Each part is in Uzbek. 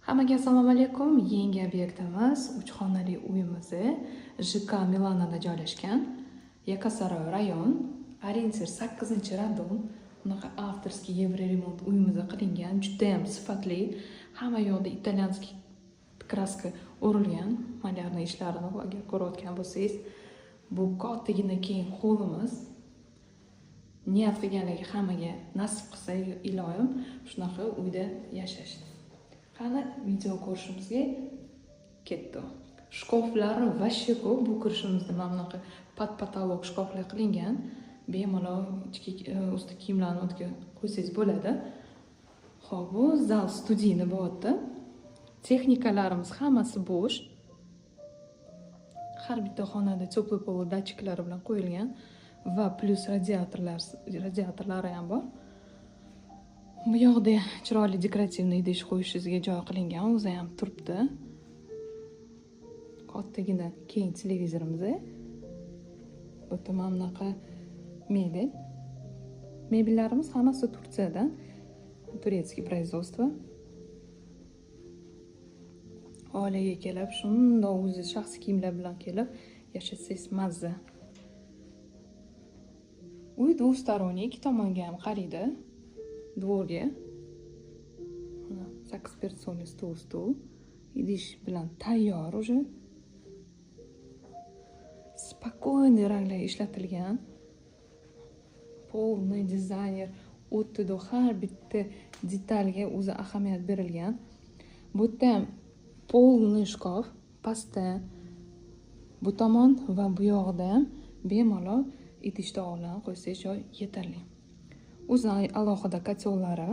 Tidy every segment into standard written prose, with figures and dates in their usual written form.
Hammaga assalomu alaykum. Yangi obyektimiz 3 xonali uyimiz JK Milanada joylashgan. Yakasaro rayon, Orientir 8-radon. Bunaqa avtorskiy Yevroremont uyimizda qilingan, juda ham sifatli. Hamma yoqda italyanskiy kraska o'rilgan. Malyarniy ishlarini agar ko'rayotgan bo'lsangiz, bu kattagina keng hovlimiz. Niyat qilganligi hammaga nasib qilsa, iloyim shunaqa uyda yashash. Qani video ko'rishimizga ketdi. Shkoflari vashshe ko'p. Bu kirishimizda mana bunaqa pat-patolog shkoflar qilingan. Bemalol ichki usti kiyimlarni o'tga qo'ysangiz bo'ladi. Xo'p, bu zal studiyani bo'yatdi. Texnikalarimiz hammasi bo'sh. Har bitta xonada теплый pol datchiklari bilan qo'yilgan va plus radiatorlari ham bor. Bu yoqda chiroyli dekorativniy idish qo'yishingizga joy qilingan, o'zi ham turibdi. Kattagina keng televizorimiz. Bu tomon bunaqa mebel. Mebellarimiz hammasi Turkiyadan, turetskiy производство. Oilaga kelib, shundoq o'zi shaxsiy kiyimlar bilan kelib yashasangiz mazza. Uy двусторонний, ikki tomonga ham qaraydi. Dvorga. 8 personli stol. Idish bilan tayyor уже. Spokойный ranglar ishlatilgan. Полный dizayner o'tdi, har bitta detalga o'zi ahamiyat berilgan. Bu ham полный shkaf, pastda bu tomon va bu yoqda ham bemalol idishda olam qo'ysangiz joy yetarli. O'zi alohida kotyolari.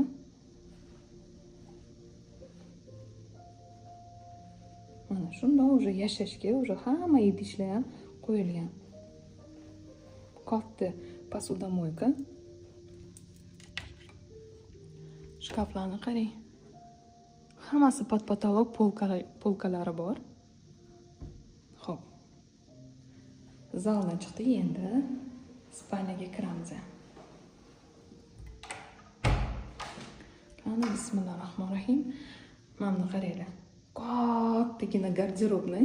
Mana shundoq уже yashashga уже hamma idishlar ham qo'yilgan. Katta посудомойка. Shkaflarni qarang. Hammasi pat-patolog polkalari bor. Xo'p. Zaldan chiqdik, endi spalnaga kiramiz. Qani bismillahirrohmanirrohim. Mana qaranglar. Kattagina garderobni.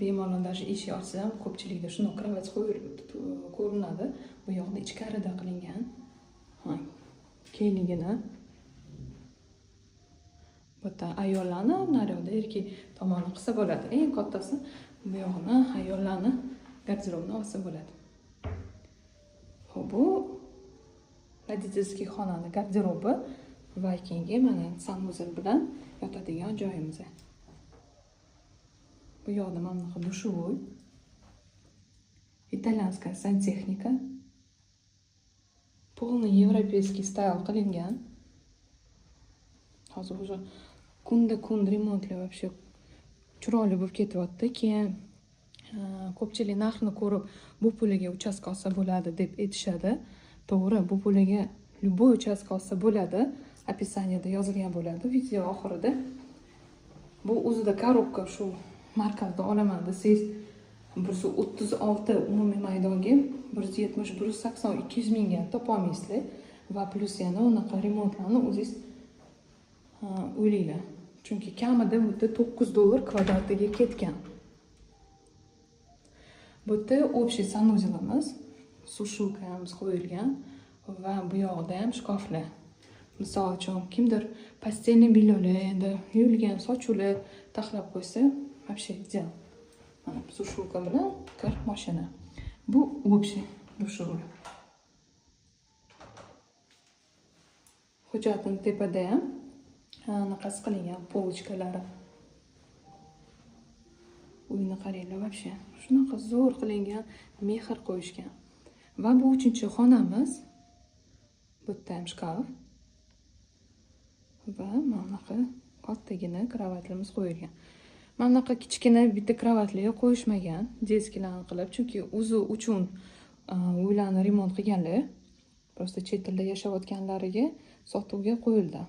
Bemalol даже eshik ochsam, ko'pchilikda shuni kravat ko'rinadi. Bu yoqda ichkarida qilingan. Ha, kengligini. Bitta ayollarni naryoqda erkak tomoni qilsa bo'ladi. Eng kattasi bu yoqni ayollarni garderobni olsa bo'ladi. Xo'p, bu родительский xonani garderobi va keyingi mana sanuzel bilan yotadigan joyimiz. Bu yoqda mana bunaqa dushovoy. Italyanskaya santexnika. Полный европейский style qilingan. Hozir уже kun remontlar вообще chiroyli bo'lib ketyapti. Keyin ko'pchilik narxni ko'rib, bu puliga uchastka olsa bo'ladi deb aytishadi. To'g'ri, bu puliga любой uchastka olsa bo'ladi. Описаниеda yozilgan bo'ladi video oxirida. Bu o'zida korobka shu markazda olaman desangiz 136 umumiy maydonga 170, 180, 200 mingga topolmaysizlar va plus yana unaqa remontlarni o'zingiz o'ylaylar. Chunki kamida bu yerda $9 kvadratiga ketgan. Bu yerda общий sanuzelimiz, sushilkamiz qo'yilgan va bu yoqda ham shkaflar. Misol uchun kimdir pastelni belyoli, endi yuvilgan sochuvlar taxlab qo'ysa, вообще ideal. Mana sushilka bilan kir mashina. Bu общий dushovoy. Hujjatning tepada ham anaqasi qilingan polочкалari. Uyni qaranglar вообще. Shunaqa zo'r qilingan, mehr qo'yishgan. Va bu 3-xonamiz. Bu yerda ham shkaf. Va mana bunaqa kattagina kravatlarimiz qo'yilgan. Mana bunaqa kichkina bitta kravatlar qo'yishmagan, deskilarni qilib, chunki o'zi uchun uylarni remont qilganlar, просто chet elda yashayotganlariga sotuvga qo'yildi.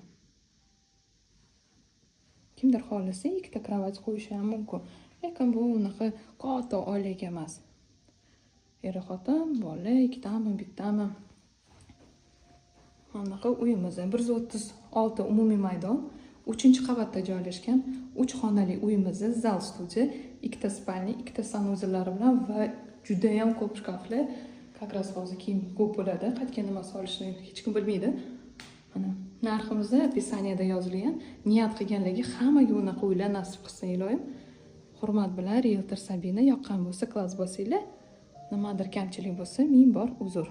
Kimdir xohlasa ikkita kravat qo'yishi ham mumkin. Lekin bu unaqa katta oilaga emas. Er-xotin, bola, ikkitami, bittami. Mana bunaqa uyimiz 136 umumiy maydon, 3-qavatda joylashgan 3 xonali uyimizni zal studiya, 2 spalni, 2 sanuzelari bilan va juda ham ko'p shkafli. Как раз hozir kiyim ko'p bo'ladi. Qayerga nima solishni hech kim bilmaydi. Mana narximizni описаниеda yozilgan. Niyat qilganlarga hammaga unaqa uylar nasib qilsin iloyim. Hurmat bilan Realtor Sabina. Yoqqan bo'lsa klass bosinglar. Nimadir kamchilik bo'lsa, ming bor uzr.